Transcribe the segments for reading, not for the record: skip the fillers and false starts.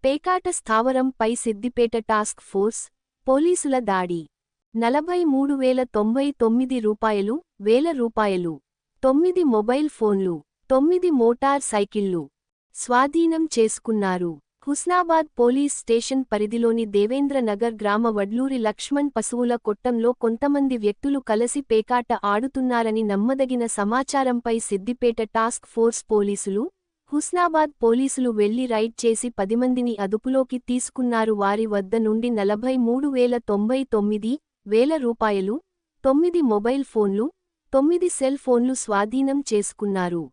పేకాట స్థావరంపై Siddipet task force పోలీసుల దాడి. 43,099 రూపాయలు, రూపాయలు, 9 మొబైల్ ఫోన్లు, 9 మోటార్ సైకిళ్లు స్వాధీనం చేసుకున్నారు. హుస్నాబాద్ పోలీస్ స్టేషన్ పరిధిలోని దేవేంద్ర నగర్ గ్రామ వడ్లూరి లక్ష్మణ్ పశువుల కొట్టంలో కొంతమంది వ్యక్తులు కలసి పేకాట ఆడుతున్నారని నమ్మదగిన సమాచారంపై సిద్దిపేట టాస్క్ ఫోర్స్ పోలీసులు, హుస్నాబాద్ పోలీసులు వెళ్లి రైడ్ చేసి 10 మందిని అదుపులోకి తీసుకున్నారు. వారి వద్ద నుండి 43,099 రూపాయలు, 9 మొబైల్ ఫోన్లు, 9 సెల్ ఫోన్లు స్వాధీనం చేసుకున్నారు.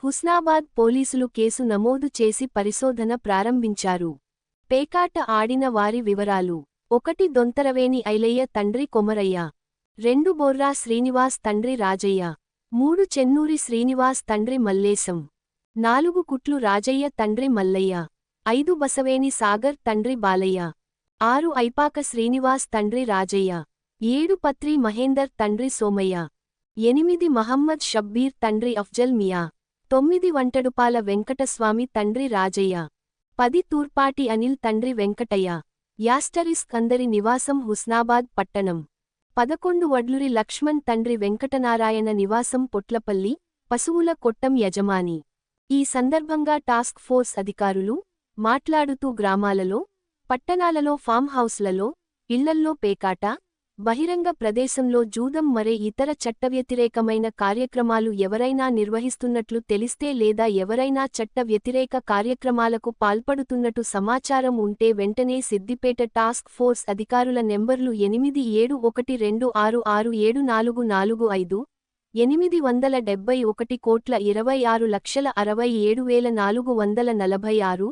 హుస్నాబాద్ పోలీసులు కేసు నమోదు చేసి పరిశోధన ప్రారంభించారు. పేకాట ఆడిన వారి వివరాలు: 1 దొంతరవేని ఐలయ్య తండ్రి కొమరయ్య, 2 బొర్రా శ్రీనివాస్ తండ్రి రాజయ్య, 3 చెన్నూరి శ్రీనివాస్ తండ్రి మల్లేశం, 4 కుట్లు రాజయ్య తండ్రి మల్లయ్య, 5 బసవేని సాగర్ తండ్రి బాలయ్య, 6 ఐపాక శ్రీనివాస్ తండ్రి రాజయ్య, 7 పత్రి మహేందర్ తండ్రి సోమయ్య, 8 మహమ్మద్ షబ్బీర్ తండ్రి అఫ్జల్ మియా, 9 వంటడుపాల వెంకటస్వామి తండ్రి రాజయ్య, 10 తూర్పాటి అనిల్ తండ్రి వెంకటయ్య. యాస్టరిస్క్ అందరి నివాసం హుస్నాబాద్ పట్టణం. 11 వడ్లూరి లక్ష్మణ్ తండ్రి వెంకటనారాయణ నివాసం పొట్లపల్లి, పశువుల కొట్టం యజమాని. ఈ సందర్భంగా టాస్క్ ఫోర్స్ అధికారులు మాట్లాడుతూ గ్రామాలలో, పట్టణాలలో ఫామ్ హౌస్లలో, ఇళ్లల్లో పేకాట, బహిరంగ ప్రదేశంలో జూదం మరే ఇతర చట్టవ్యతిరేకమైన కార్యక్రమాలు ఎవరైనా నిర్వహిస్తున్నట్లు తెలిస్తే లేదా ఎవరైనా చట్ట వ్యతిరేక కార్యక్రమాలకు పాల్పడుతున్నట్టు సమాచారం ఉంటే వెంటనే సిద్దిపేట టాస్క్ ఫోర్స్ అధికారుల నెంబర్లు 8716667445, 871,26,67,446,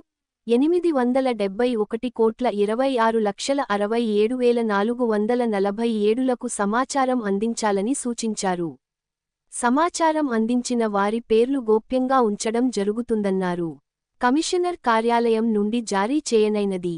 821,26,67,447లకు సమాచారం అందించాలని సూచించారు. సమాచారం అందించిన వారి పేర్లు గోప్యంగా ఉంచడం జరుగుతుందన్నారు. కమిషనర్ కార్యాలయం నుండి జారీ చేయనైనది.